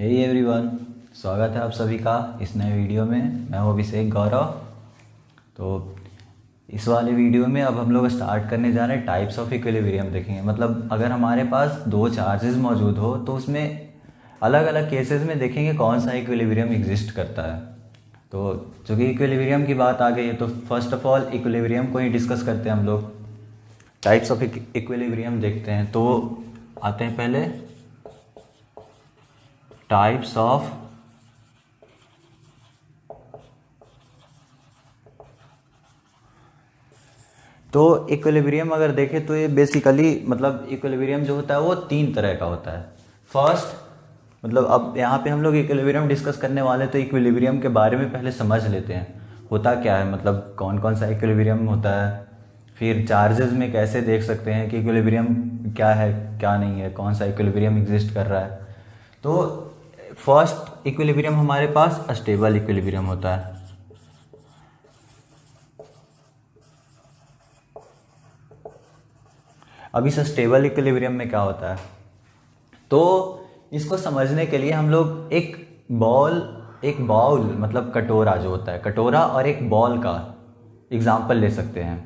Hey everyone, स्वागत है आप सभी का इस नए वीडियो में। मैं हूं अभिषेक गौरव। तो इस वाले वीडियो में अब हम लोग स्टार्ट करने जा रहे हैं टाइप्स ऑफ इक्विलिब्रियम देखेंगे। मतलब अगर हमारे पास दो चार्जेस मौजूद हो तो उसमें अलग अलग केसेस में देखेंगे कौन सा इक्विलिब्रियम एग्जिस्ट करता है। तो चूँकि इक्विलिब्रियम की बात आ गई है तो फर्स्ट ऑफ ऑल इक्विलिब्रियम को ही डिस्कस करते हैं हम लोग। टाइप्स ऑफ इक्विलिब्रियम देखते हैं। तो आते हैं पहले टाइप्स ऑफ तो इक्विलिब्रियम अगर देखें तो ये बेसिकली मतलब इक्विलिब्रियम जो होता है वो तीन तरह का होता है। फर्स्ट मतलब अब यहाँ पे हम लोग इक्विलिब्रियम डिस्कस करने वाले तो इक्विलिब्रियम के बारे में पहले समझ लेते हैं होता क्या है, मतलब कौन कौन सा इक्विलिब्रियम होता है। फिर चार्जेस में कैसे देख सकते हैं कि इक्विलिब्रियम क्या है क्या नहीं है, कौन सा इक्विलिब्रियम एग्जिस्ट कर रहा है। तो फर्स्ट इक्विलिब्रियम हमारे पास स्टेबल इक्विलिब्रियम होता है। अब इस स्टेबल इक्विलिब्रियम में क्या होता है, तो इसको समझने के लिए हम लोग एक बाउल मतलब कटोरा जो होता है, कटोरा और एक बॉल का एग्जाम्पल ले सकते हैं।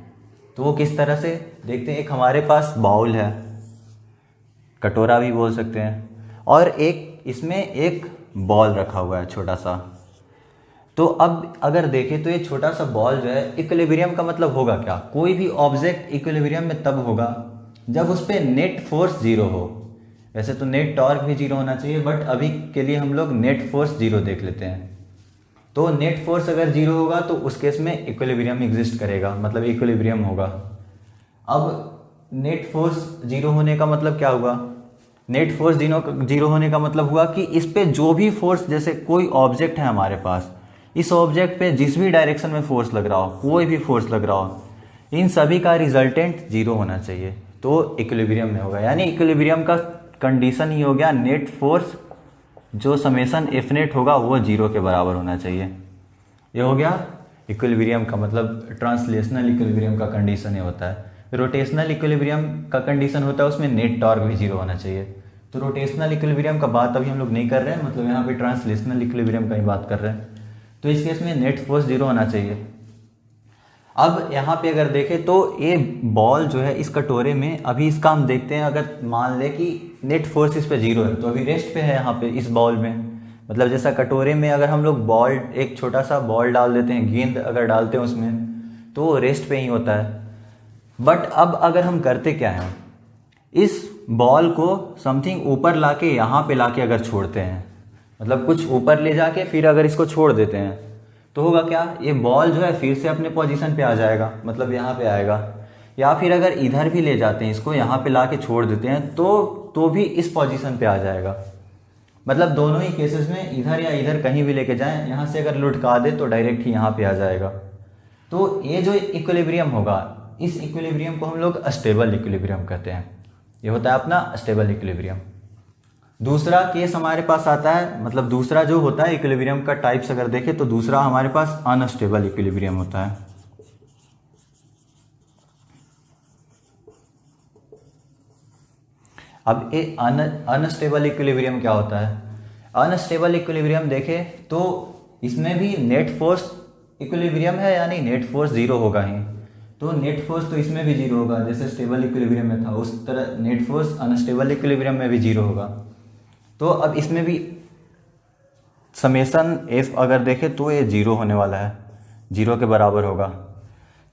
तो वो किस तरह से देखते हैं। एक हमारे पास बाउल है, कटोरा भी बोल सकते हैं, और एक इसमें एक बॉल रखा हुआ है छोटा सा। तो अब अगर देखें तो ये छोटा सा बॉल जो है इक्विलिब्रियम का मतलब होगा क्या, कोई भी ऑब्जेक्ट इक्विलिब्रियम में तब होगा जब उस पर नेट फोर्स जीरो हो। वैसे तो नेट टॉर्क भी जीरो होना चाहिए, बट अभी के लिए हम लोग नेट फोर्स जीरो देख लेते हैं। तो नेट फोर्स अगर जीरो होगा तो उस केस में इक्विलिब्रियम एग्जिस्ट करेगा, मतलब इक्विलिब्रियम होगा। अब नेट फोर्स जीरो होने का मतलब क्या हुआ, नेट फोर्स जीरो होने का मतलब हुआ कि इस पे जो भी फोर्स, जैसे कोई ऑब्जेक्ट है हमारे पास, इस ऑब्जेक्ट पे जिस भी डायरेक्शन में फोर्स लग रहा हो, कोई भी फोर्स लग रहा हो, इन सभी का रिजल्टेंट जीरो होना चाहिए, तो इक्विलिब्रियम में होगा। यानी इक्विलिब्रियम का कंडीशन ही हो गया नेट फोर्स जो समेशन एफ नेट होगा वो जीरो के बराबर होना चाहिए। ये हो गया इक्विलिब्रियम का मतलब ट्रांसलेशनल इक्विलिब्रियम का कंडीशन ये होता है। रोटेशनल इक्विलिब्रियम का कंडीशन होता है उसमें नेट टॉर्क भी जीरो होना चाहिए। तो रोटेशनल इक्विलिब्रियम का बात अभी हम लोग नहीं कर रहे हैं, मतलब यहाँ पे ट्रांसलेशनल इक्विलिब्रियम का ही बात कर रहे हैं। तो इस केस में नेट फोर्स जीरो होना चाहिए। अब यहाँ पे अगर देखें तो ये बॉल जो है इस कटोरे में, अभी इसका हम देखते हैं, अगर मान ले कि नेट फोर्स इस पे जीरो है तो अभी रेस्ट पे है यहाँ पे इस बॉल में। मतलब जैसा कटोरे में अगर हम लोग बॉल, एक छोटा सा बॉल डाल देते हैं, गेंद अगर डालते हैं उसमें, तो वो रेस्ट पे ही होता है। बट अब अगर हम करते क्या हैं, इस बॉल को समथिंग ऊपर लाके यहाँ पे लाके अगर छोड़ते हैं, मतलब कुछ ऊपर ले जाके फिर अगर इसको छोड़ देते हैं तो होगा क्या, ये बॉल जो है फिर से अपने पोजीशन पे आ जाएगा, मतलब यहाँ पे आएगा। या फिर अगर इधर भी ले जाते हैं इसको, यहाँ पे लाके छोड़ देते हैं तो भी इस पोजीशन पे आ जाएगा। मतलब दोनों ही केसेस में इधर या इधर कहीं भी लेके जाएं, यहाँ से अगर लुढ़का दे तो डायरेक्ट ही यहाँ पे आ जाएगा। तो ये जो इक्विलिब्रियम होगा, इस इक्विलिब्रियम को हम लोग स्टेबल इक्विलिब्रियम कहते हैं। ये होता है अपना स्टेबल इक्विलिब्रियम। दूसरा केस हमारे पास आता है, मतलब दूसरा जो होता है इक्विलिब्रियम का टाइप्स अगर देखें तो दूसरा हमारे पास अनस्टेबल इक्विलिब्रियम होता है। अब ये अनस्टेबल इक्विलिब्रियम क्या होता है। अनस्टेबल इक्विलिब्रियम देखें तो इसमें भी नेट फोर्स इक्विलिब्रियम है, यानी नेट फोर्स जीरो होगा ही। तो नेट फोर्स तो इसमें भी जीरो होगा, जैसे स्टेबल इक्विलिब्रियम में था उस तरह नेट फोर्स अनस्टेबल इक्विलिब्रियम में भी जीरो होगा। तो अब इसमें भी समेशन एफ अगर देखें तो ये जीरो होने वाला है, जीरो के बराबर होगा।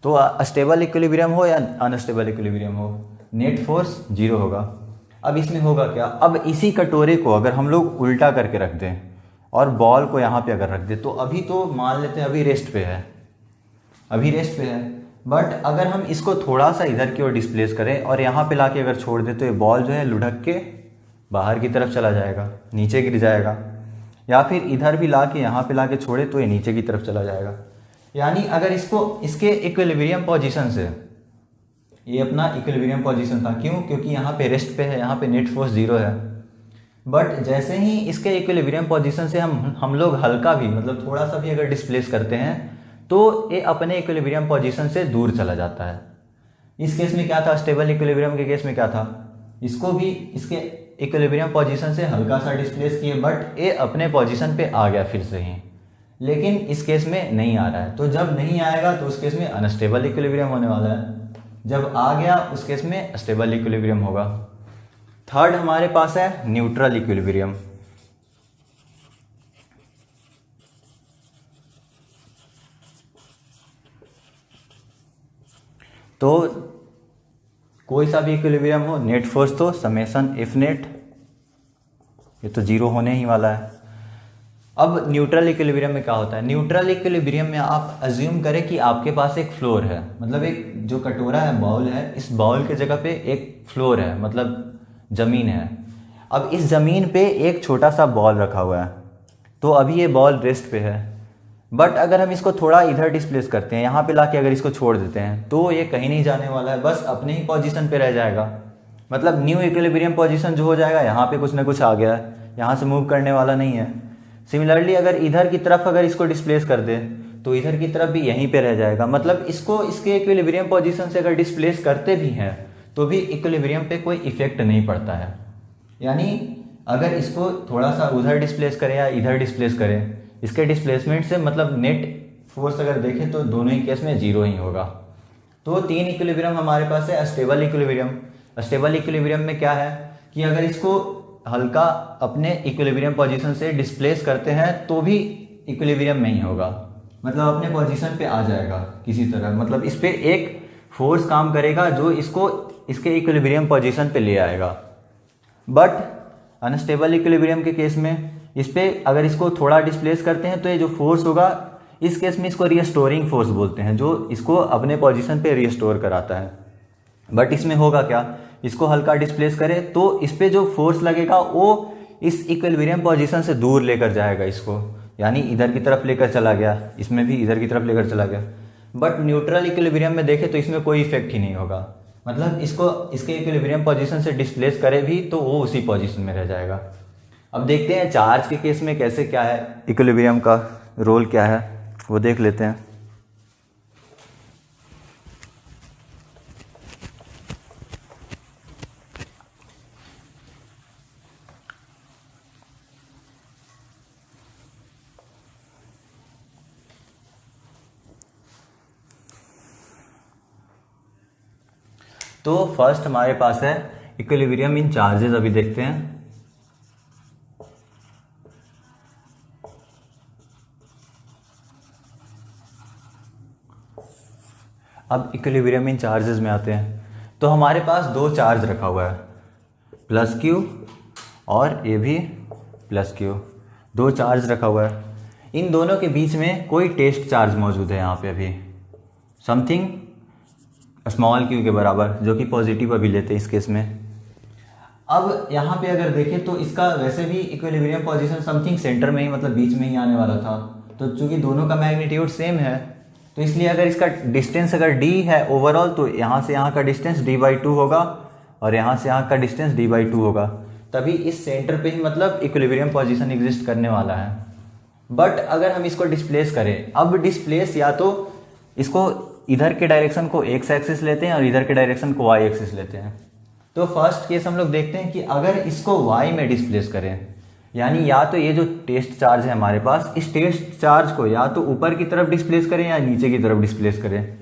तो स्टेबल इक्विलिब्रियम हो या अनस्टेबल इक्विलिब्रियम हो, नेट फोर्स जीरो होगा। अब इसमें होगा क्या, अब इसी कटोरे को अगर हम लोग उल्टा करके रख दें और बॉल को यहाँ पे अगर रख दें, तो अभी तो मान लेते हैं अभी रेस्ट पे है, अभी रेस्ट पे है। बट अगर हम इसको थोड़ा सा इधर की ओर डिस्प्लेस करें और यहाँ पे लाके अगर छोड़ दें तो ये बॉल जो है लुढ़क के बाहर की तरफ चला जाएगा, नीचे गिर जाएगा। या फिर इधर भी लाके यहाँ पे लाके छोड़े तो ये नीचे की तरफ चला जाएगा। यानी अगर इसको इसके इक्विलिब्रियम पोजीशन से, ये अपना इक्विलिब्रियम पोजीशन था, क्यों, क्योंकि यहाँ पे रेस्ट पे है, यहाँ पे नेट फोर्स जीरो है। बट जैसे ही इसके इक्विलिब्रियम पोजीशन से हम लोग हल्का भी, मतलब थोड़ा सा भी अगर डिस्प्लेस करते हैं तो ये अपने इक्विलिब्रियम पोजीशन से दूर चला जाता है। इस केस में क्या था, स्टेबल इक्विलिब्रियम के केस में क्या था, इसको भी इसके इक्विलिब्रियम पोजीशन से हल्का सा डिस्प्लेस किए, बट ये अपने पोजीशन पे आ गया फिर से ही, लेकिन इस केस में नहीं आ रहा है। तो जब नहीं आएगा तो उस केस में अनस्टेबल इक्विलिब्रियम होने वाला है, जब आ गया उस केस में स्टेबल इक्विलिब्रियम होगा। थर्ड हमारे पास है न्यूट्रल इक्विलिब्रियम। तो कोई सा भी इक्विलिब्रियम हो, नेट फोर्स तो समेशन एफ नेट, ये तो जीरो होने ही वाला है। अब न्यूट्रल इक्विलिब्रियम में क्या होता है? न्यूट्रल इक्विलिब्रियम में आप अज्यूम करें कि आपके पास एक फ्लोर है, मतलब एक जो कटोरा है, बाउल है, इस बाउल के जगह पे एक फ्लोर है, मतलब जमीन है। अब इस जमीन पे एक छोटा सा बॉल रखा हुआ है, तो अभी ये बॉल रेस्ट पे है, बट अगर हम इसको थोड़ा इधर डिस्प्लेस करते हैं, यहाँ पे लाके अगर इसको छोड़ देते हैं, तो ये कहीं नहीं जाने वाला है, बस अपने ही पोजीशन पे रह जाएगा। मतलब न्यू इक्विलिब्रियम पोजीशन जो हो जाएगा, यहाँ पे कुछ ना कुछ आ गया है, यहाँ से मूव करने वाला नहीं है। सिमिलरली अगर इधर की तरफ अगर इसको डिस्प्लेस कर दे, तो इधर की तरफ भी यहीं पे रह जाएगा। मतलब इसको इसके इक्विलिब्रियम पोजीशन से अगर डिस्प्लेस करते भी हैं, तो भी इक्विलिब्रियम पे कोई इफेक्ट नहीं पड़ता है। यानी अगर इसको थोड़ा सा उधर डिस्प्लेस करें या इधर डिस्प्लेस करें, इसके डिस्प्लेसमेंट से मतलब नेट फोर्स अगर देखें तो दोनों ही केस में जीरो ही होगा। तो तीन इक्विलिब्रियम हमारे पास है। स्टेबल इक्विलिब्रियम, स्टेबल इक्विलिब्रियम में क्या है कि अगर इसको हल्का अपने इक्विलिब्रियम पोजीशन से डिस्प्लेस करते हैं तो भी इक्विलिब्रियम में ही होगा, मतलब अपने पोजीशन पे आ जाएगा किसी तरह। मतलब इस पे एक फोर्स काम करेगा जो इसको इसके इक्विलिब्रियम पोजीशन पे ले आएगा। बट अनस्टेबल इक्विलिब्रियम के केस में इस पे अगर इसको थोड़ा डिस्प्लेस करते हैं तो ये जो फोर्स होगा, इस केस में इसको रिस्टोरिंग फोर्स बोलते हैं, जो इसको अपने पोजीशन पे रिस्टोर कराता है। बट इसमें होगा क्या, इसको हल्का डिस्प्लेस करे तो इस पे जो फोर्स लगेगा वो इस इक्विलिब्रियम पोजीशन से दूर लेकर जाएगा इसको, यानी इधर की तरफ लेकर चला गया, इसमें भी इधर की तरफ लेकर चला गया। बट न्यूट्रल इक्विलिब्रियम में देखें तो इसमें कोई इफेक्ट ही नहीं होगा, मतलब इसको इसके इक्विलिब्रियम पोजीशन से डिस्प्लेस करे भी तो वो उसी पोजीशन में रह जाएगा। अब देखते हैं चार्ज के केस में कैसे क्या है, इक्विलिब्रियम का रोल क्या है वो देख लेते हैं। तो फर्स्ट हमारे पास है इक्विलिब्रियम इन चार्जेस, अभी देखते हैं। अब इक्विलिब्रियम इन चार्जेस में आते हैं, तो हमारे पास दो चार्ज रखा हुआ है, प्लस क्यू और ये भी प्लस क्यू, दो चार्ज रखा हुआ है। इन दोनों के बीच में कोई टेस्ट चार्ज मौजूद है यहाँ पे अभी, समथिंग स्मॉल क्यू के बराबर, जो कि पॉजिटिव अभी लेते हैं इस केस में। अब यहाँ पे अगर देखें तो इसका वैसे भी इक्विलिब्रियम पोजीशन समथिंग सेंटर में ही, मतलब बीच में ही आने वाला था। तो चूंकि दोनों का मैग्नीट्यूड सेम है, तो इसलिए अगर इसका डिस्टेंस अगर d है ओवरऑल, तो यहाँ से यहाँ का डिस्टेंस d/2 होगा और यहाँ से यहाँ का डिस्टेंस d/2 होगा। तभी इस सेंटर पे ही मतलब इक्विलिब्रियम पोजीशन एग्जिस्ट करने वाला है। बट अगर हम इसको डिस्प्लेस करें, अब डिस्प्लेस या तो इसको इधर के डायरेक्शन को x एक्सिस लेते हैं और इधर के डायरेक्शन को y एक्सिस लेते हैं। तो फर्स्ट केस हम लोग देखते हैं कि अगर इसको y में डिस्प्लेस करें, यानी या तो ये जो टेस्ट चार्ज है हमारे पास, इस टेस्ट चार्ज को या तो ऊपर की तरफ डिस्प्लेस करें या नीचे की तरफ डिस्प्लेस करें।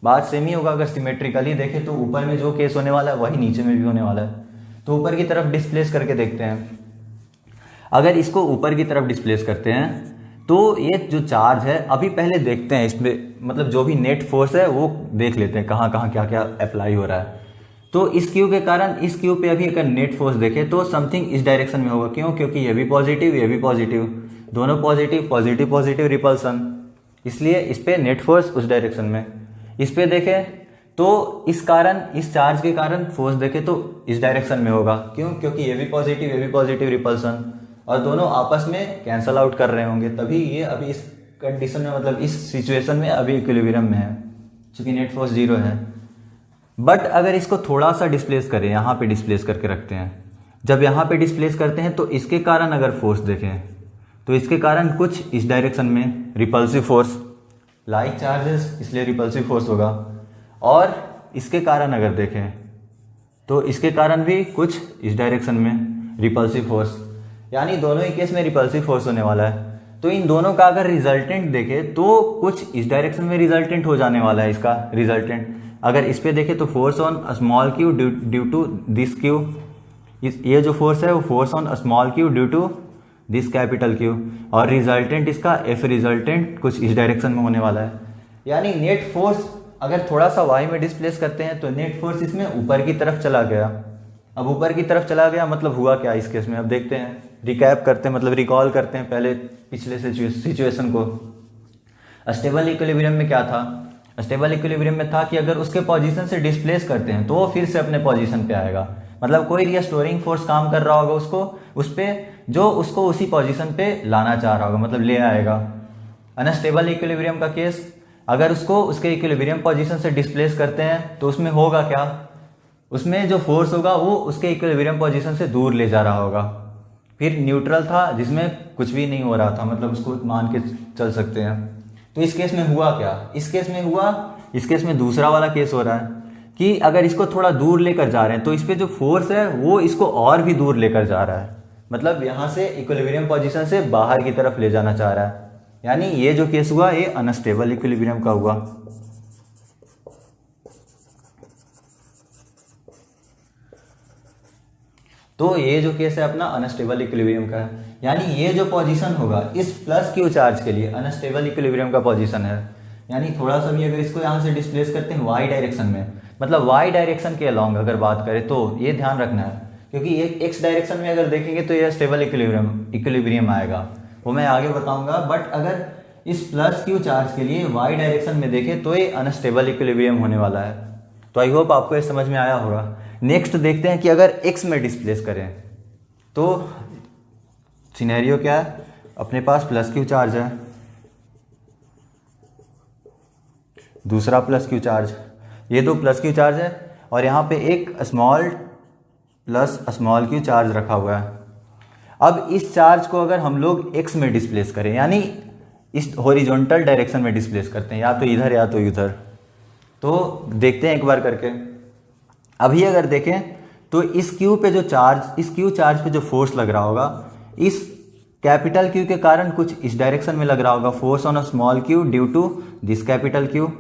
बात सेम ही होगा, अगर सिमेट्रिकली देखें तो ऊपर में जो केस होने वाला है वही नीचे में भी होने वाला है। तो ऊपर की तरफ डिस्प्लेस करके देखते हैं। अगर इसको ऊपर की तरफ डिस्प्लेस करते हैं तो ये जो चार्ज है, अभी पहले देखते हैं इसमें मतलब जो भी नेट फोर्स है वो देख लेते हैं कहाँ कहाँ क्या क्या अप्लाई हो रहा है। तो इस क्यू के कारण इस क्यू पे अभी अगर नेट फोर्स देखें तो समथिंग इस डायरेक्शन में होगा। क्यों? क्योंकि ये भी पॉजिटिव, दोनों पॉजिटिव पॉजिटिव रिपल्सन, इसलिए इस पे नेट फोर्स उस डायरेक्शन में। इस पे देखें तो इस कारण, इस चार्ज के कारण फोर्स देखें तो इस डायरेक्शन में होगा। क्यों? क्योंकि ये भी पॉजिटिव रिपल्सन, और दोनों आपस में कैंसल आउट कर रहे होंगे, तभी ये अभी इस कंडीशन में, मतलब इस सिचुएशन में अभी इक्विलिब्रियम में है, क्योंकि नेट फोर्स 0 है। बट अगर इसको थोड़ा सा डिस्प्लेस करें, यहाँ पे डिस्प्लेस करके रखते हैं, जब यहाँ पे डिस्प्लेस करते हैं तो इसके कारण अगर फोर्स देखें तो इसके कारण कुछ इस डायरेक्शन में रिपल्सिव फोर्स, लाइक चार्जेस इसलिए रिपल्सिव फोर्स होगा। और इसके कारण अगर देखें तो इसके कारण भी कुछ इस डायरेक्शन में, रिपल्सिव फोर्स, यानी दोनों ही केस में रिपल्सिव फोर्स होने वाला है। तो इन दोनों का अगर रिजल्टेंट देखें तो कुछ इस डायरेक्शन में रिजल्टेंट हो जाने वाला है इसका रिजल्टेंट। अगर इस पे देखें तो force on small Q due to this Q, ये जो फोर्स है वो force on small Q due to this capital Q, और रिजल्टेंट इसका एफ रिजल्टेंट कुछ इस डायरेक्शन में होने वाला है। यानी नेट फोर्स अगर थोड़ा सा वाई में डिस्प्लेस करते हैं तो नेट फोर्स इसमें ऊपर की तरफ चला गया। अब ऊपर की तरफ चला गया मतलब हुआ क्या इस केस में, अब देखते हैं, रिकैप करते हैं, मतलब रिकॉल करते हैं पहले पिछले सिचुएशन को। स्टेबल इक्विलिब्रियम में क्या था, स्टेबल इक्विलिब्रियम में था कि अगर उसके पोजीशन से डिस्प्लेस करते हैं तो वो फिर से अपने पोजीशन पे आएगा, मतलब कोई रिस्टोरिंग फोर्स काम कर रहा होगा उसको, उस पे जो उसको उसी पोजीशन पे लाना चाह रहा होगा, मतलब ले आएगा। अनस्टेबल इक्विलिब्रियम का केस, अगर उसको उसके इक्विलिब्रियम पोजीशन से डिस्प्लेस करते हैं तो उसमें होगा क्या, उसमें जो फोर्स होगा वो उसके इक्विलिब्रियम पोजीशन से दूर ले जा रहा होगा। फिर न्यूट्रल था जिसमें कुछ भी नहीं हो रहा था, मतलब उसको मान के चल सकते हैं। तो इस केस में हुआ क्या, इस केस में दूसरा वाला केस हो रहा है कि अगर इसको थोड़ा दूर लेकर जा रहे हैं तो इस पे जो फोर्स है वो इसको और भी दूर लेकर जा रहा है, मतलब यहां से इक्विलिब्रियम पोजीशन से बाहर की तरफ ले जाना चाह रहा है। यानी ये जो केस हुआ ये अनस्टेबल इक्विलिब्रियम का हुआ। तो ये जो केस है अपना अनस्टेबल इक्विलिब्रियम का है, यानी ये जो पोजीशन होगा इस प्लस क्यू चार्ज के लिए अनस्टेबल इक्विलिब्रियम का पोजीशन है। यानी थोड़ा सा भी अगर इसको यहाँ से डिस्प्लेस करते हैं वाई डायरेक्शन में, मतलब वाई डायरेक्शन के अलॉन्ग अगर बात करें तो ये ध्यान रखना है, क्योंकि ये एक्स डायरेक्शन में अगर देखेंगे तो ये स्टेबल इक्विलिब्रियम आएगा, वो मैं आगे बताऊंगा। बट अगर इस प्लस क्यू चार्ज के लिए वाई डायरेक्शन में देखें तो ये अनस्टेबल इक्विलिब्रियम होने वाला है। तो आई होप आपको ये समझ में आया होगा। नेक्स्ट देखते हैं कि अगर एक्स में डिस्प्लेस करें तो सिनेरियो क्या है, अपने पास प्लस क्यू चार्ज है, दूसरा प्लस क्यू चार्ज, ये दो प्लस क्यू चार्ज है और यहाँ पे एक small plus small Q charge रखा हुआ है। अब इस चार्ज को अगर हम लोग एक्स में डिस्प्लेस करें, यानी इस हॉरिजॉन्टल डायरेक्शन में डिस्प्लेस करते हैं, या तो इधर या तो इधर, तो देखते हैं एक बार करके। अभी अगर देखें तो इस क्यू पे जो चार्ज, इस क्यू चार्ज पे जो फोर्स लग रहा होगा इस कैपिटल क्यू के कारण कुछ इस डायरेक्शन में लग रहा होगा, force on a small Q due to this capital Q,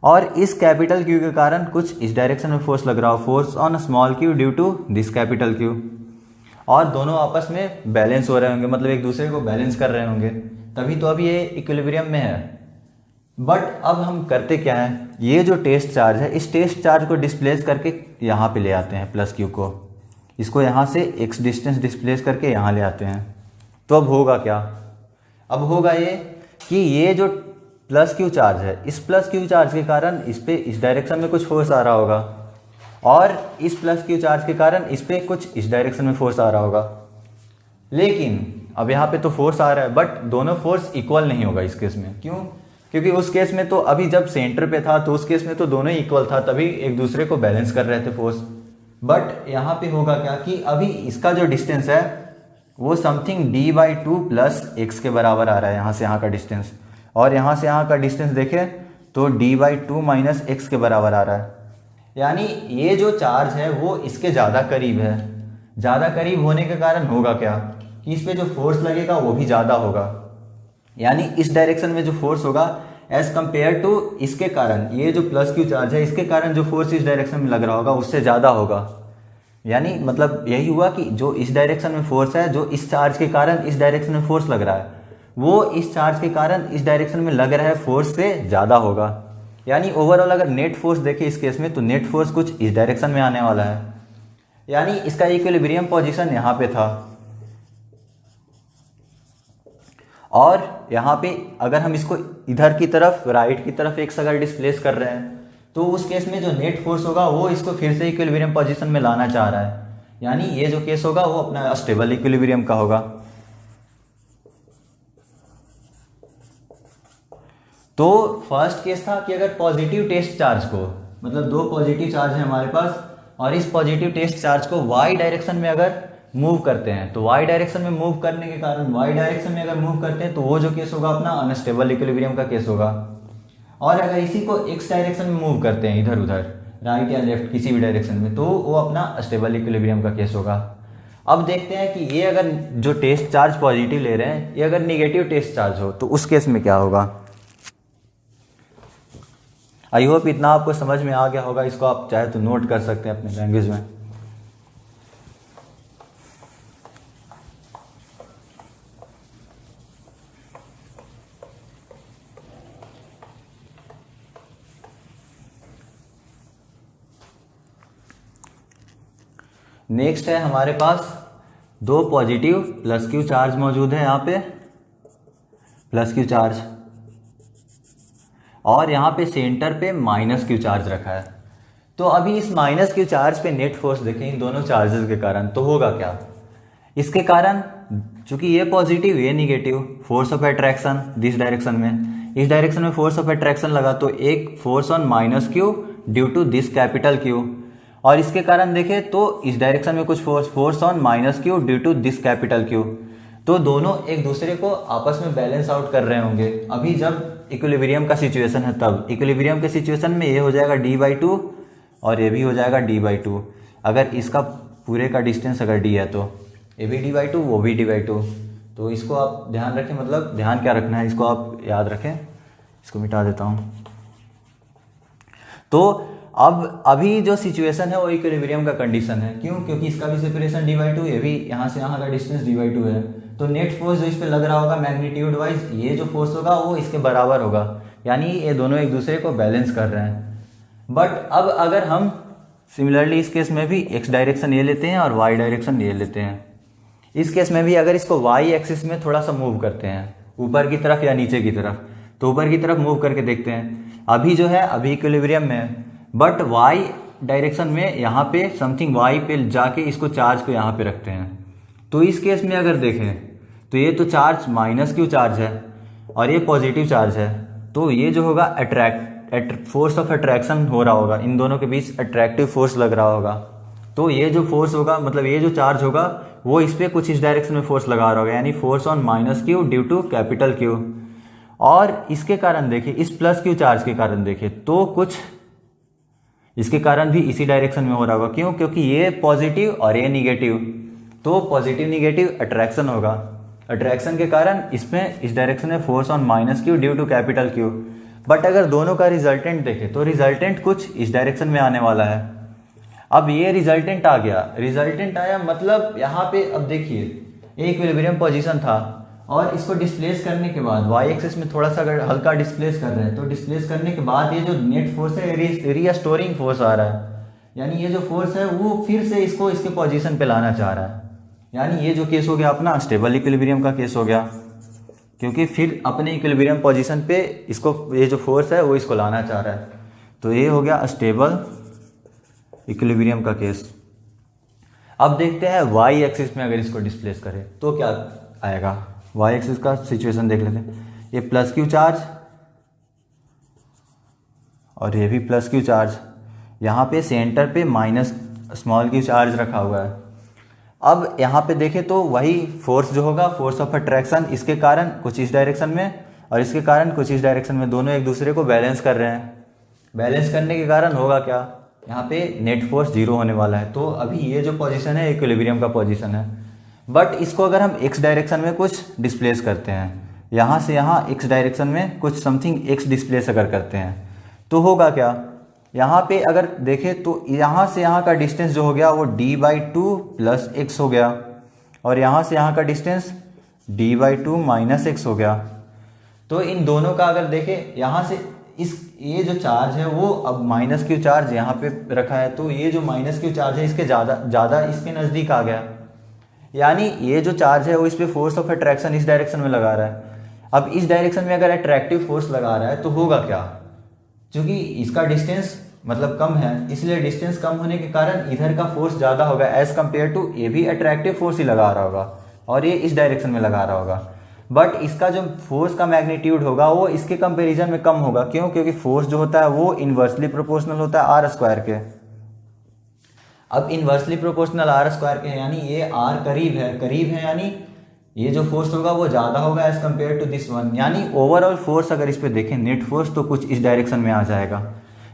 और इस कैपिटल क्यू के कारण कुछ इस डायरेक्शन में फोर्स लग रहा हो, force on a small Q due to this capital Q, और दोनों आपस में बैलेंस हो रहे होंगे, मतलब एक दूसरे को बैलेंस कर रहे होंगे, तभी तो अभी ये इक्विलिब्रियम में है। बट अब हम करते क्या है, ये जो टेस्ट चार्ज है इस टेस्ट चार्ज को डिस्प्लेस करके यहाँ पे ले आते हैं प्लस क्यू को, इसको यहाँ से एक्स डिस्टेंस डिस्प्लेस करके यहाँ ले आते हैं। तो अब होगा क्या, अब होगा ये कि ये जो प्लस क्यू चार्ज है इस प्लस क्यू चार्ज के कारण इस पे इस डायरेक्शन में कुछ फोर्स आ रहा होगा, और इस प्लस क्यू चार्ज के कारण इस पे कुछ इस डायरेक्शन में फोर्स आ रहा होगा। लेकिन अब यहाँ पे तो फोर्स आ रहा है बट दोनों फोर्स इक्वल नहीं होगा इस केस में। क्यों, क्योंकि उस केस में तो अभी जब सेंटर पे था तो उस केस में तो दोनों ही इक्वल था, तभी एक दूसरे को बैलेंस कर रहे थे फोर्स। बट यहाँ पे होगा क्या कि अभी इसका जो डिस्टेंस है वो समथिंग d/2 प्लस एक्स के बराबर आ रहा है, यहाँ से यहाँ का डिस्टेंस, और यहाँ से यहाँ का डिस्टेंस देखें तो d/2 माइनस एक्स के बराबर आ रहा है। यानी ये जो चार्ज है वो इसके ज़्यादा करीब है, ज़्यादा करीब होने के कारण होगा क्या कि इस पे जो फोर्स लगेगा वो भी ज़्यादा होगा, यानी इस डायरेक्शन में जो फोर्स होगा एज कंपेयर टू इसके कारण, ये जो प्लस क्यू चार्ज है इसके कारण जो फोर्स इस डायरेक्शन में लग रहा होगा उससे ज़्यादा होगा। यानी मतलब यही हुआ कि जो इस डायरेक्शन में फोर्स है, जो इस चार्ज के कारण इस डायरेक्शन में फोर्स लग रहा है, वो इस चार्ज के कारण इस डायरेक्शन में लग रहा है फोर्स से ज़्यादा होगा। यानी ओवरऑल अगर नेट फोर्स देखें इस केस में तो नेट फोर्स कुछ इस डायरेक्शन में आने वाला है। यानी इसका इक्विलिब्रियम पोजीशन यहाँ पे था, और यहाँ पे अगर हम इसको इधर की तरफ राइट की तरफ एक्स अगर डिस्प्लेस कर रहे हैं तो उस केस में जो नेट फोर्स होगा वो इसको फिर से इक्विलिब्रियम पोजीशन में लाना चाह रहा है। यानी ये जो केस होगा वो अपना स्टेबल इक्विलिब्रियम का होगा। तो फर्स्ट केस था कि अगर पॉजिटिव टेस्ट चार्ज को, मतलब दो पॉजिटिव चार्ज है हमारे पास, और इस पॉजिटिव टेस्ट चार्ज को वाई डायरेक्शन में अगर मूव करते हैं तो वाई डायरेक्शन में मूव करने के कारण, वाई डायरेक्शन में अगर मूव करते हैं तो वो जो केस होगा अपना अनस्टेबल इक्विलिब्रियम का केस होगा। और अगर इसी को एक्स डायरेक्शन में मूव करते हैं इधर उधर राइट या लेफ्ट किसी भी डायरेक्शन में तो वो अपना स्टेबल इक्विलिब्रियम का केस होगा। अब देखते हैं कि ये अगर जो टेस्ट चार्ज पॉजिटिव ले रहे हैं ये अगर निगेटिव टेस्ट चार्ज हो तो उस केस में क्या होगा। आई होप इतना आपको समझ में आ गया होगा। इसको आप चाहे तो नोट कर सकते हैं अपने लैंग्वेज में। नेक्स्ट है हमारे पास दो पॉजिटिव प्लस क्यू चार्ज मौजूद है, यहाँ पे प्लस क्यू चार्ज, और यहाँ पे सेंटर पे माइनस क्यू चार्ज रखा है। तो अभी इस माइनस क्यू चार्ज पे नेट फोर्स देखें इन दोनों चार्जेस के कारण, तो होगा क्या। इसके कारण चूंकि ये पॉजिटिव ये negative, force of attraction this direction में, इस डायरेक्शन में फोर्स ऑफ अट्रैक्शन लगा तो एक force on minus Q due to this capital Q, और इसके कारण देखें तो इस डायरेक्शन में कुछ force on minus Q due to this capital Q. तो दोनों एक दूसरे को आपस में बैलेंस आउट कर रहे होंगे। अभी जब इक्विलिब्रियम का सिचुएशन है तब इक्विलिब्रियम के सिचुएशन में ये हो जाएगा d/2 और ये भी हो जाएगा d/2। अगर इसका पूरे का डिस्टेंस अगर d है तो ये भी d/2 वो भी d/2। तो इसको आप ध्यान रखें, मतलब ध्यान क्या रखना है इसको आप याद रखें। इसको मिटा देता हूँ। तो अब अभी जो सिचुएशन है वो इक्विलिब्रियम का कंडीशन है। क्यों? क्योंकि इसका भी सेपरेशन d/2, ये भी यहाँ से यहाँ का डिस्टेंस d/2 है। तो नेट फोर्स जो इस पे लग रहा होगा मैग्नीट्यूड वाइज, ये जो फोर्स होगा वो इसके बराबर होगा, यानी ये दोनों एक दूसरे को बैलेंस कर रहे हैं। बट अब अगर हम सिमिलरली इस केस में भी x डायरेक्शन ये लेते हैं और y डायरेक्शन ये लेते हैं, इस केस में भी अगर इसको y एक्सिस में थोड़ा सा मूव करते हैं ऊपर की तरफ या नीचे की तरफ, तो ऊपर की तरफ मूव करके देखते हैं। अभी जो है अभी इक्विलिब्रियम में है, बट y डायरेक्शन में यहाँ पे समथिंग y पे जाके इसको चार्ज को यहाँ पे रखते हैं। तो इस केस में अगर देखें तो ये तो चार्ज माइनस क्यू चार्ज है और ये पॉजिटिव चार्ज है, तो ये जो होगा फोर्स ऑफ अट्रैक्शन हो रहा होगा, इन दोनों के बीच अट्रैक्टिव फोर्स लग रहा होगा। तो ये जो फोर्स होगा, मतलब ये जो चार्ज होगा वो इस पे कुछ इस डायरेक्शन में फोर्स लगा रहा होगा, यानी force on minus Q due to capital Q. और इसके कारण देखिए इस प्लस क्यू चार्ज के कारण देखिए तो कुछ इसके कारण भी इसी डायरेक्शन में हो रहा होगा। क्यों? क्योंकि ये पॉजिटिव और ये निगेटिव, तो पॉजिटिव निगेटिव अट्रैक्शन होगा। अट्रैक्शन के कारण इसमें इस डायरेक्शन में force on minus Q due to capital Q. But अगर दोनों का रिजल्टेंट देखें तो रिजल्टेंट कुछ इस डायरेक्शन में आने वाला है। अब ये रिजल्टेंट आ गया, रिजल्टेंट आया मतलब यहाँ पे अब देखिए एक इक्विलिब्रियम पोजीशन था और इसको डिस्प्लेस करने के बाद y एक्सिस में थोड़ा सा अगर हल्का डिस्प्लेस कर रहे हैं तो डिस्प्लेस करने के बाद ये जो नेट फोर्स है रीस्टोरिंग फोर्स आ रहा है, यानी ये जो फोर्स है वो फिर से इसको इसके पोजीशन पे लाना चाह रहा है। यानी ये जो केस हो गया अपना स्टेबल इक्विलिब्रियम का केस हो गया, क्योंकि फिर अपने इक्विलिब्रियम पोजीशन पे इसको ये जो फोर्स है वो इसको लाना चाह रहा है। तो ये हो गया स्टेबल इक्विलिब्रियम का केस। अब देखते हैं y एक्सिस में अगर इसको डिस्प्लेस करें तो क्या आएगा। y एक्सिस का सिचुएशन देख लेते हैं। ये प्लस क्यू चार्ज और ये भी प्लस क्यू चार्ज, यहाँ पे सेंटर पे माइनस स्मॉल क्यू चार्ज रखा हुआ है। अब यहाँ पे देखें तो वही फोर्स जो होगा फोर्स ऑफ अट्रैक्शन, इसके कारण कुछ इस डायरेक्शन में और इसके कारण कुछ इस डायरेक्शन में, दोनों एक दूसरे को बैलेंस कर रहे हैं। बैलेंस करने के कारण होगा क्या, यहाँ पे नेट फोर्स 0 होने वाला है। तो अभी ये जो पोजीशन है इक्विलिब्रियम का पोजीशन है, बट इसको अगर हम x डायरेक्शन में कुछ डिस्प्लेस करते हैं, यहाँ से यहाँ x डायरेक्शन में कुछ समथिंग x डिस्प्लेस अगर करते हैं तो होगा क्या। यहाँ पे अगर देखें तो यहाँ से यहाँ का डिस्टेंस जो हो गया वो d/2 प्लस x हो गया, और यहाँ से यहाँ का डिस्टेंस d/2 माइनस x हो गया। तो इन दोनों का अगर देखें यहाँ से ये जो चार्ज है वो अब माइनस क्यू चार्ज यहाँ पे रखा है, तो ये जो माइनस क्यू चार्ज है इसके ज़्यादा इसके नज़दीक आ गया, यानी ये जो चार्ज है वो इस पे फोर्स ऑफ अट्रैक्शन इस डायरेक्शन में लगा रहा है। अब इस डायरेक्शन में अगर अट्रैक्टिव फोर्स लगा रहा है तो होगा क्या, क्योंकि इसका डिस्टेंस मतलब कम है, इसलिए डिस्टेंस कम होने के कारण इधर का फोर्स ज़्यादा होगा एज कम्पेयर टू, ये भी अट्रैक्टिव फोर्स ही लगा रहा होगा और ये इस डायरेक्शन में लगा रहा होगा। बट इसका जो फोर्स का मैग्नीट्यूड होगा वो इसके कंपैरिजन में कम होगा। क्यों? क्योंकि फोर्स जो होता है वो इन्वर्सली प्रोपोर्शनल होता है आर स्क्वायर के। अब इन्वर्सली प्रोपोर्शनल आर स्क्वायर के, यानी ये आर करीब है, यानी ये जो फोर्स होगा वो ज़्यादा होगा as compare to this one. यानी ओवरऑल फोर्स अगर इस पे देखें नेट फोर्स तो कुछ इस डायरेक्शन में आ जाएगा।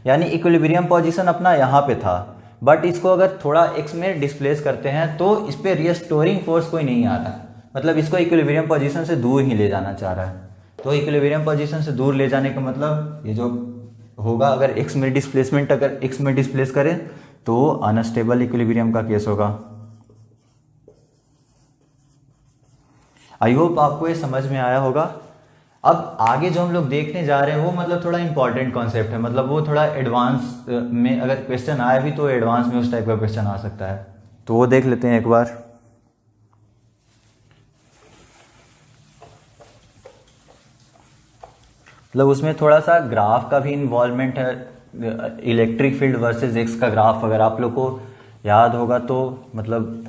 यानी इक्विलिब्रियम पोजीशन अपना यहाँ पे था, बट इसको अगर थोड़ा एक्स में डिस्प्लेस करते हैं तो इस पर रिस्टोरिंग फोर्स कोई नहीं आ रहा, मतलब इसको इक्विलिब्रियम पोजीशन से दूर ही ले जाना चाह रहा है। तो इक्विलिब्रियम पोजीशन से दूर ले जाने का मतलब ये जो होगा, अगर एक्स में डिस्प्लेसमेंट अगर एक्स में डिस्प्लेस करें तो अनस्टेबल इक्विलिब्रियम का केस होगा। आई होप आपको ये समझ में आया होगा। अब आगे जो हम लोग देखने जा रहे हैं वो मतलब थोड़ा इंपॉर्टेंट कॉन्सेप्ट है, मतलब वो थोड़ा एडवांस में अगर क्वेश्चन आया भी तो एडवांस में उस टाइप का क्वेश्चन आ सकता है, तो वो देख लेते हैं एक बार। मतलब उसमें थोड़ा सा ग्राफ का भी इन्वॉल्वमेंट है, इलेक्ट्रिक फील्ड वर्सेस एक्स का ग्राफ अगर आप लोग को याद होगा तो मतलब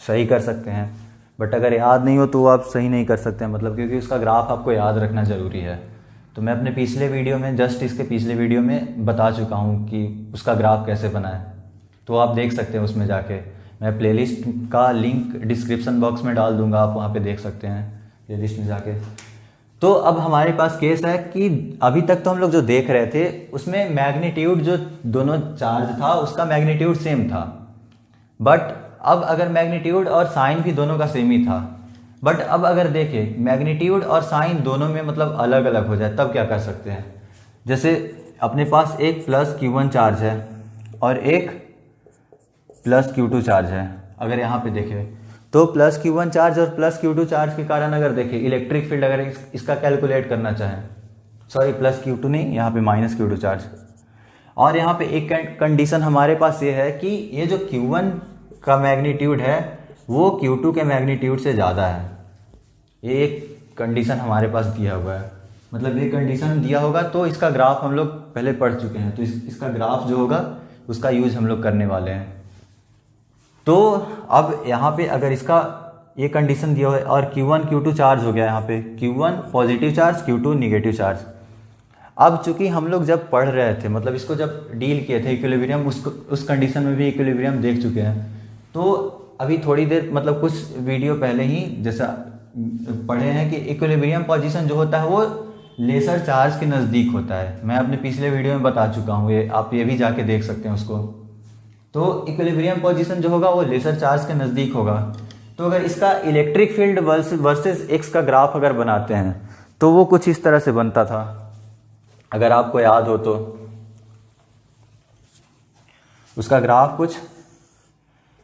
सही कर सकते हैं, बट अगर याद नहीं हो तो आप सही नहीं कर सकते हैं, मतलब क्योंकि उसका ग्राफ आपको याद रखना ज़रूरी है। तो मैं अपने पिछले वीडियो में, जस्ट इसके पिछले वीडियो में बता चुका हूँ कि उसका ग्राफ कैसे बना है, तो आप देख सकते हैं उसमें जाके। मैं प्लेलिस्ट का लिंक डिस्क्रिप्शन बॉक्स में डाल दूंगा, आप वहाँ पे देख सकते हैं प्लेलिस्ट में जाके। तो अब हमारे पास केस है कि अभी तक तो हम लोग जो देख रहे थे उसमें मैग्नीट्यूड जो दोनों चार्ज था उसका मैग्नीट्यूड सेम था, बट अब अगर मैग्नीट्यूड और साइन भी दोनों का सेम ही था, बट अब अगर देखें मैग्नीट्यूड और साइन दोनों में मतलब अलग अलग हो जाए तब क्या कर सकते हैं। जैसे अपने पास एक प्लस Q1 चार्ज है और एक प्लस Q2 चार्ज है, अगर यहाँ पे देखें तो प्लस Q1 चार्ज और प्लस Q2 चार्ज के कारण अगर देखें इलेक्ट्रिक फील्ड अगर इसका कैलकुलेट करना चाहें, सॉरी प्लस Q2 नहीं, यहाँ पे माइनस Q2 चार्ज, और यहाँ पे एक कंडीशन हमारे पास ये है कि ये जो Q1 का मैग्नीट्यूड है वो Q2 के मैग्नीट्यूड से ज़्यादा है। ये एक कंडीशन हमारे पास दिया हुआ है, मतलब ये कंडीशन दिया होगा तो इसका ग्राफ हम लोग पहले पढ़ चुके हैं, तो इसका ग्राफ जो होगा उसका यूज हम लोग करने वाले हैं। तो अब यहाँ पे अगर इसका ये कंडीशन दिया हुआ है और Q1 Q2 चार्ज हो गया, यहाँ पे Q1 positive charge Q2 negative charge. अब चूंकि हम लोग जब पढ़ रहे थे, मतलब इसको जब डील किए थे इक्विलिब्रियम, उस कंडीशन में भी इक्विलिब्रियम देख चुके हैं, तो अभी थोड़ी देर मतलब कुछ वीडियो पहले ही जैसा पढ़े हैं कि इक्विलिब्रियम पोजीशन जो होता है वो लेसर चार्ज के नज़दीक होता है। मैं अपने पिछले वीडियो में बता चुका हूँ, ये आप ये भी जाके देख सकते हैं उसको। तो इक्विलिब्रियम पोजीशन जो होगा वो लेसर चार्ज के नज़दीक होगा। तो अगर इसका इलेक्ट्रिक फील्ड वर्सेस एक्स का ग्राफ अगर बनाते हैं तो वो कुछ इस तरह से बनता था, अगर आपको याद हो तो। उसका ग्राफ कुछ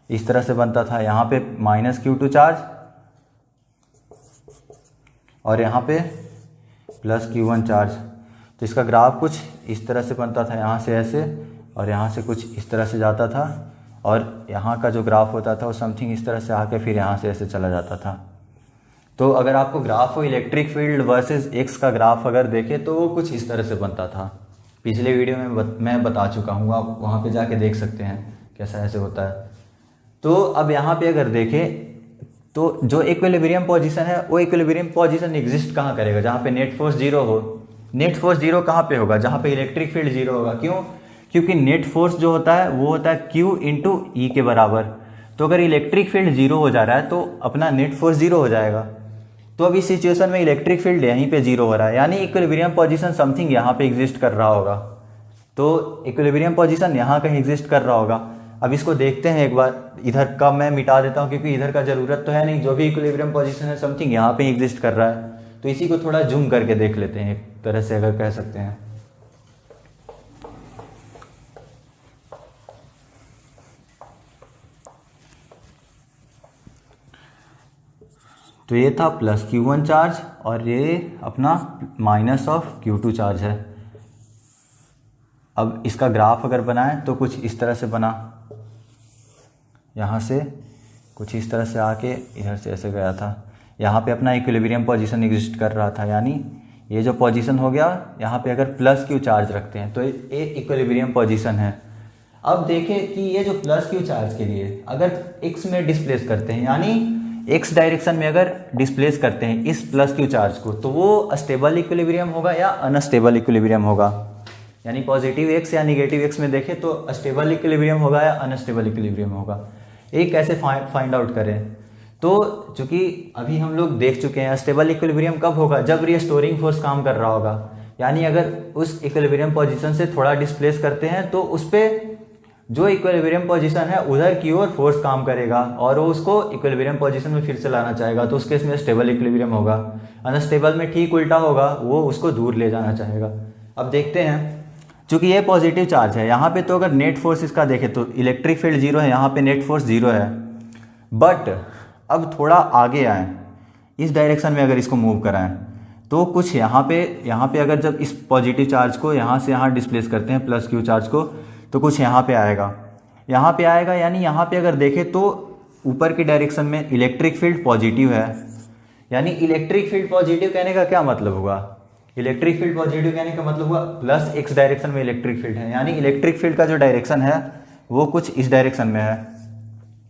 इस तरह से बनता था, यहाँ पे माइनस Q2 चार्ज और यहाँ पे प्लस Q1 चार्ज। तो इसका ग्राफ कुछ इस तरह से बनता था, यहाँ से ऐसे और यहाँ से कुछ इस तरह से जाता था, और यहाँ का जो ग्राफ होता था वो समथिंग इस तरह से आके फिर यहाँ से ऐसे चला जाता था। तो अगर आपको ग्राफ हो इलेक्ट्रिक फील्ड वर्सेस एक्स का ग्राफ अगर देखें तो वो कुछ इस तरह से बनता था। पिछले वीडियो में मैं बता चुका हूँ, आप वहाँ पे जाके देख सकते हैं कैसा ऐसे होता है। तो अब यहाँ पे अगर देखें तो जो इक्विलिब्रियम पोजीशन है वो इक्विलिब्रियम पोजीशन एग्जिस्ट कहाँ करेगा, जहाँ पे नेट फोर्स जीरो हो। नेट फोर्स जीरो कहाँ पे होगा, जहाँ पे इलेक्ट्रिक फील्ड जीरो होगा। क्यों? क्योंकि नेट फोर्स जो होता है वो होता है Q इंटू ई के बराबर। तो अगर इलेक्ट्रिक फील्ड जीरो हो जा रहा है तो अपना नेट फोर्स जीरो हो जाएगा। तो अब इस सिचुएशन में इलेक्ट्रिक फील्ड यहीं पे जीरो हो रहा है, यानी इक्विलिब्रियम पोजीशन समथिंग यहाँ पे एग्जिस्ट कर रहा होगा। तो इक्विलिब्रियम पोजीशन यहाँ कहीं एग्जिस्ट कर रहा होगा। अब इसको देखते हैं एक बार, इधर का मैं मिटा देता हूँ क्योंकि इधर का जरूरत तो है नहीं। जो भी इक्विलिब्रियम पोजीशन है समथिंग यहाँ पे एग्जिस्ट कर रहा है, तो इसी को थोड़ा जूम करके देख लेते हैं, एक तरह से अगर कह सकते हैं। तो ये था प्लस Q1 चार्ज और ये अपना माइनस ऑफ Q2 चार्ज है। अब इसका ग्राफ अगर बनाएं तो कुछ इस तरह से बना, यहाँ से कुछ इस तरह से आके इधर से ऐसे गया था। यहाँ पे अपना इक्विलिब्रियम पोजीशन एग्जिस्ट कर रहा था, यानी ये जो पोजीशन हो गया, यहाँ पे अगर प्लस Q चार्ज रखते हैं तो ये इक्विलिब्रियम पोजीशन है। अब देखें कि ये जो प्लस Q चार्ज के लिए अगर x में डिस्प्लेस करते हैं, यानी x डायरेक्शन में अगर डिस्प्लेस करते हैं इस प्लस Q चार्ज को, तो वो स्टेबल इक्विलिब्रियम होगा या अनस्टेबल इक्विलिब्रियम होगा। यानी पॉजिटिव x या निगेटिव x में देखें तो स्टेबल इक्विलिब्रियम होगा या अनस्टेबल इक्विलिब्रियम होगा। ये कैसे फाइंड आउट करें? तो चूंकि अभी हम लोग देख चुके हैं स्टेबल इक्विलिब्रियम कब होगा, जब रिस्टोरिंग फोर्स काम कर रहा होगा। यानी अगर उस इक्विलिब्रियम पोजीशन से थोड़ा डिस्प्लेस करते हैं तो उस पर जो इक्विलिब्रियम पोजीशन है उधर की ओर फोर्स काम करेगा और वो उसको इक्विलिब्रियम पोजीशन में फिर से लाना चाहेगा, तो उस केस में स्टेबल इक्विलिब्रियम होगा। अनस्टेबल में ठीक उल्टा होगा, वो उसको दूर ले जाना चाहेगा। अब देखते हैं, चूंकि ये पॉजिटिव चार्ज है यहाँ पे, तो अगर नेट फोर्स इसका देखें तो इलेक्ट्रिक फील्ड जीरो है, यहाँ पे नेट फोर्स जीरो है। बट अब थोड़ा आगे आए, इस डायरेक्शन में अगर इसको मूव कराएं तो कुछ यहाँ पे अगर जब इस पॉजिटिव चार्ज को यहाँ से यहाँ डिस्प्लेस करते हैं प्लस क्यू चार्ज को, तो कुछ यहाँ पे आएगा, यानी यहाँ पे अगर देखें तो ऊपर की डायरेक्शन में इलेक्ट्रिक फील्ड पॉजिटिव है। यानी इलेक्ट्रिक फील्ड पॉजिटिव कहने का क्या मतलब हुआ? इलेक्ट्रिक फील्ड पॉजिटिव कहने का मतलब हुआ प्लस एक्स डायरेक्शन में इलेक्ट्रिक फील्ड है, यानी इलेक्ट्रिक फील्ड का जो डायरेक्शन है वो कुछ इस डायरेक्शन में है।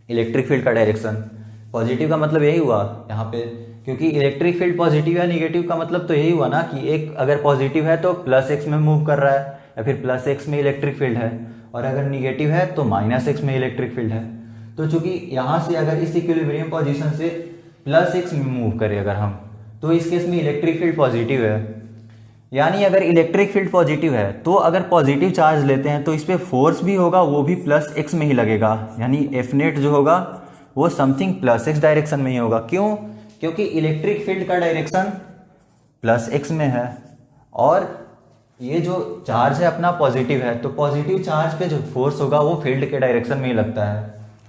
इलेक्ट्रिक फील्ड का डायरेक्शन पॉजिटिव का मतलब यही हुआ यहाँ पे, क्योंकि इलेक्ट्रिक फील्ड पॉजिटिव या निगेटिव का मतलब तो यही हुआ ना कि एक अगर पॉजिटिव है तो प्लस एक्स में मूव कर रहा है या फिर प्लस एक्स में इलेक्ट्रिक फील्ड है, और अगर निगेटिव है तो माइनस एक्स में इलेक्ट्रिक फील्ड है। तो चूंकि यहाँ से अगर इस इक्विलिब्रियम पोजीशन से प्लस एक्स में मूव करें अगर हम, तो इस केस में इलेक्ट्रिक फील्ड पॉजिटिव है। यानी अगर इलेक्ट्रिक फील्ड पॉजिटिव है तो अगर पॉजिटिव चार्ज लेते हैं तो इस पर फोर्स भी होगा, वो भी प्लस एक्स में ही लगेगा। यानी एफ नेट जो होगा वो समथिंग प्लस एक्स डायरेक्शन में ही होगा। क्यों? क्योंकि इलेक्ट्रिक फील्ड का डायरेक्शन प्लस एक्स में है और ये जो चार्ज है अपना पॉजिटिव है, तो पॉजिटिव चार्ज पे जो फोर्स होगा वो फील्ड के डायरेक्शन में ही लगता है।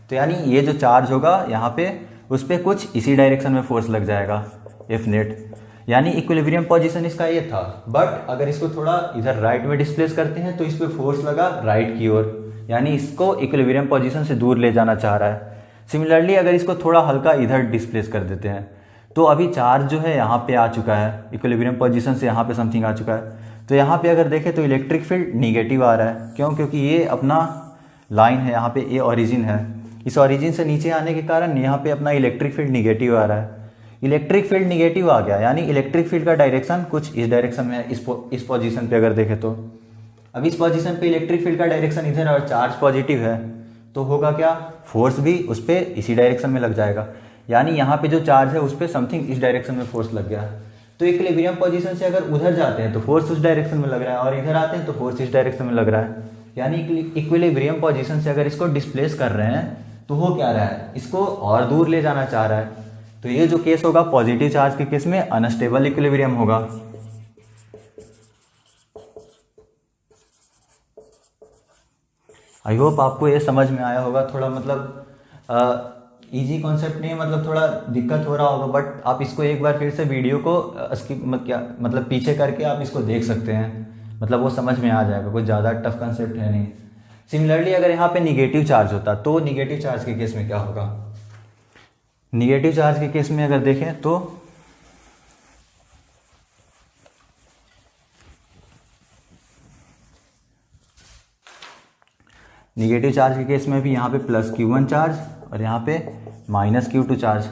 तो यानी ये जो चार्ज होगा यहाँ पे उस पर कुछ इसी डायरेक्शन में फोर्स लग जाएगा, एफ नेट। यानी इक्विलिब्रियम पोजीशन इसका ये था। बट अगर इसको थोड़ा इधर राइट में डिस्प्लेस करते हैं तो इस पर फोर्स लगा राइट की ओर, यानी इसको इक्विलिब्रियम पोजीशन से दूर ले जाना चाह रहा है। सिमिलरली अगर इसको थोड़ा हल्का इधर डिस्प्लेस कर देते हैं तो अभी चार्ज जो है यहाँ पे आ चुका है, इक्विलिब्रियम पोजीशन से यहाँ पे समथिंग आ चुका है। तो यहाँ पे अगर देखें तो इलेक्ट्रिक फील्ड निगेटिव आ रहा है। क्यों? क्योंकि ये अपना लाइन है, यहाँ पे ये ओरिजिन है, इस ओरिजिन से नीचे आने के कारण यहाँ पे अपना इलेक्ट्रिक फील्ड निगेटिव आ रहा है। इलेक्ट्रिक फील्ड निगेटिव आ गया, यानी इलेक्ट्रिक फील्ड का डायरेक्शन कुछ इस डायरेक्शन में है। इस पोजीशन पे अगर देखें तो अब इस पोजीशन पे इलेक्ट्रिक फील्ड का डायरेक्शन इधर और चार्ज पॉजिटिव है, तो होगा क्या? फोर्स भी उस पर इसी डायरेक्शन में लग जाएगा। यानी यहाँ पे जो चार्ज है उस पर समथिंग इस डायरेक्शन में फोर्स लग गया। तो इक्विलिब्रियम पोजीशन से अगर उधर जाते हैं तो फोर्स उस डायरेक्शन में लग रहा है, और इधर आते हैं तो फोर्स इस डायरेक्शन में लग रहा है। यानी इक्विलिब्रियम पोजीशन से अगर इसको डिस्प्लेस कर रहे हैं तो हो क्या रहा है? इसको और दूर ले जाना चाह रहा है। तो ये जो केस होगा पॉजिटिव चार्ज के केस में अनस्टेबल इक्विलिब्रियम होगा। आई होप आपको ये समझ में आया होगा। थोड़ा मतलब इजी कॉन्सेप्ट नहीं है, मतलब थोड़ा दिक्कत हो रहा होगा, बट आप इसको एक बार फिर से वीडियो को मतलब पीछे करके आप इसको देख सकते हैं, मतलब वो समझ में आ जाएगा। कुछ ज़्यादा टफ कॉन्सेप्ट है नहीं। सिमिलरली अगर यहाँ पे निगेटिव चार्ज होता तो निगेटिव चार्ज के केस में क्या होगा? निगेटिव चार्ज के केस में अगर देखें तो निगेटिव चार्ज के केस में भी यहाँ पे प्लस Q1 चार्ज और यहाँ पे माइनस Q2 चार्ज।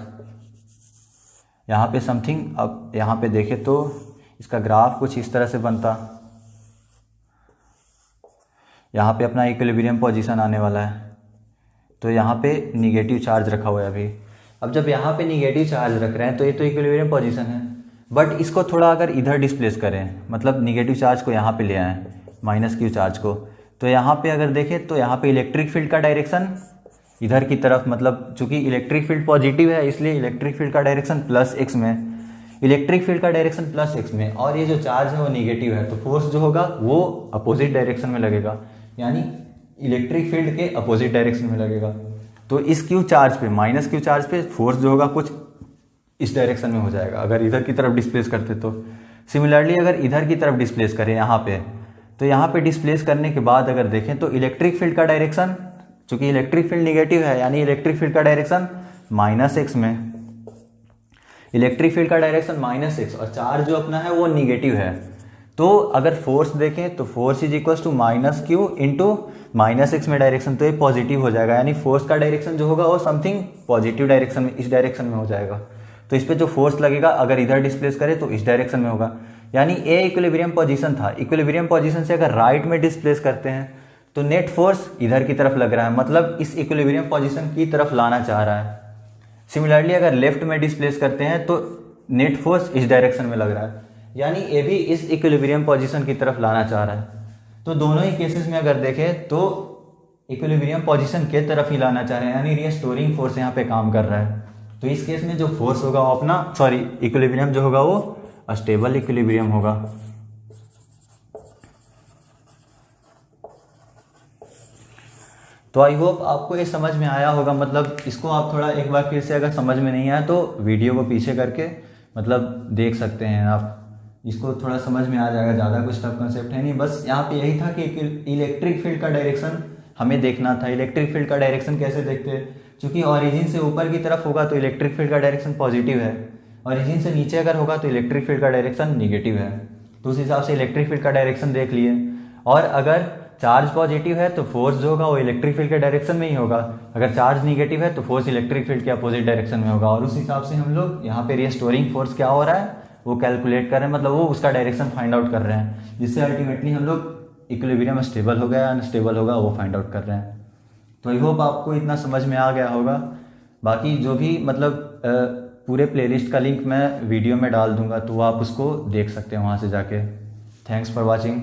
यहाँ पे समथिंग, अब यहाँ पे देखें तो इसका ग्राफ कुछ इस तरह से बनता। यहाँ पे अपना इक्विलिब्रियम पोजीशन आने वाला है, तो यहाँ पे निगेटिव चार्ज रखा हुआ है अभी। अब जब यहाँ पे निगेटिव चार्ज रख रहे हैं तो ये तो इक्विलिब्रियम पोजीशन है, बट इसको थोड़ा अगर इधर डिस्प्लेस करें, मतलब निगेटिव चार्ज को यहाँ पे ले आएँ, माइनस Q चार्ज को, तो यहाँ पे अगर देखें तो यहाँ पे इलेक्ट्रिक फील्ड का डायरेक्शन इधर की तरफ, मतलब चूंकि इलेक्ट्रिक फील्ड पॉजिटिव है इसलिए इलेक्ट्रिक फील्ड का डायरेक्शन प्लस एक्स में, इलेक्ट्रिक फील्ड का डायरेक्शन प्लस एक्स में, और ये जो चार्ज है वो निगेटिव है, तो फोर्स जो होगा वो अपोजिट डायरेक्शन में लगेगा, यानी इलेक्ट्रिक फील्ड के अपोजिट डायरेक्शन में लगेगा। तो इस Q चार्ज पे, माइनस Q चार्ज पे फोर्स जो होगा कुछ इस डायरेक्शन में हो जाएगा अगर इधर की तरफ डिस्प्लेस करते तो। सिमिलरली अगर इधर की तरफ डिस्प्लेस करें यहाँ पे, तो यहाँ पे डिस्प्लेस करने के बाद अगर देखें तो इलेक्ट्रिक फील्ड का डायरेक्शन, चूंकि इलेक्ट्रिक फील्ड निगेटिव है यानी इलेक्ट्रिक फील्ड का डायरेक्शन माइनस एक्स में, इलेक्ट्रिक फील्ड का डायरेक्शन माइनस एक्स, और चार्ज जो अपना है वो निगेटिव है। तो अगर फोर्स देखें तो force is equal to minus Q into minus X में डायरेक्शन, तो ये पॉजिटिव हो जाएगा, यानी फोर्स का डायरेक्शन जो होगा वो समथिंग पॉजिटिव डायरेक्शन में, इस डायरेक्शन में हो जाएगा। तो इस पर जो फोर्स लगेगा अगर इधर डिस्प्लेस करे तो इस डायरेक्शन में होगा। यानी ए इक्विलिब्रियम पोजीशन था, इक्विलिब्रियम पोजीशन से अगर राइट में डिस्प्लेस करते हैं तो नेट फोर्स इधर की तरफ लग रहा है, मतलब इस इक्विलिब्रियम पोजीशन की तरफ लाना चाह रहा है। सिमिलरली अगर लेफ्ट में डिस्प्लेस करते हैं तो नेट फोर्स इस डायरेक्शन में लग रहा है, यानी ए भी इस इक्विलिब्रियम पोजीशन की तरफ लाना चाह रहा है। तो दोनों ही केसेस में अगर देखें तो इक्विलिब्रियम पोजीशन के तरफ ही लाना चाह रहे हैं, यानी रीस्टोरिंग फोर्स यहाँ पे काम कर रहा है। तो इस केस में जो फोर्स होगा वो अपना इक्विलिब्रियम जो होगा वो स्टेबल इक्विलिब्रियम होगा। तो आई होप आपको ये समझ में आया होगा। मतलब इसको आप थोड़ा एक बार फिर से अगर समझ में नहीं आया तो वीडियो को पीछे करके मतलब देख सकते हैं आप, इसको थोड़ा समझ में आ जाएगा। ज़्यादा कुछ टफ कंसेप्ट है नहीं, बस यहाँ पे यही था कि इलेक्ट्रिक फील्ड का डायरेक्शन हमें देखना था। इलेक्ट्रिक फील्ड का डायरेक्शन कैसे देखते हैं, क्योंकि ऑरिजिन से ऊपर की तरफ होगा तो इलेक्ट्रिक फील्ड का डायरेक्शन पॉजिटिव है, ऑरिजिन से नीचे अगर होगा तो इलेक्ट्रिक फील्ड का डायरेक्शन निगेटिव है। तो उस हिसाब से इलेक्ट्रिक फील्ड का डायरेक्शन देख लिए। और अगर चार्ज पॉजिटिव है तो फोर्स जो होगा वो इलेक्ट्रिक फील्ड के डायरेक्शन में ही होगा, अगर चार्ज निगेटिव है तो फोर्स इलेक्ट्रिक फील्ड के अपोजिट डायरेक्शन में होगा। और उस हिसाब से हम लोग यहाँ पे रिस्टोरिंग फोर्स क्या हो रहा है वो कैलकुलेट कर रहे हैं, मतलब वो उसका डायरेक्शन फाइंड आउट कर रहे हैं, जिससे अल्टीमेटली हम लोग इक्विलिब्रियम स्टेबल होगा या अनस्टेबल होगा वो फाइंड आउट कर रहे हैं। तो आई होप आपको इतना समझ में आ गया होगा। बाकी जो भी मतलब पूरे प्लेलिस्ट का लिंक मैं वीडियो में डाल दूंगा, तो आप उसको देख सकते हैं वहाँ से जाके। Thanks for watching.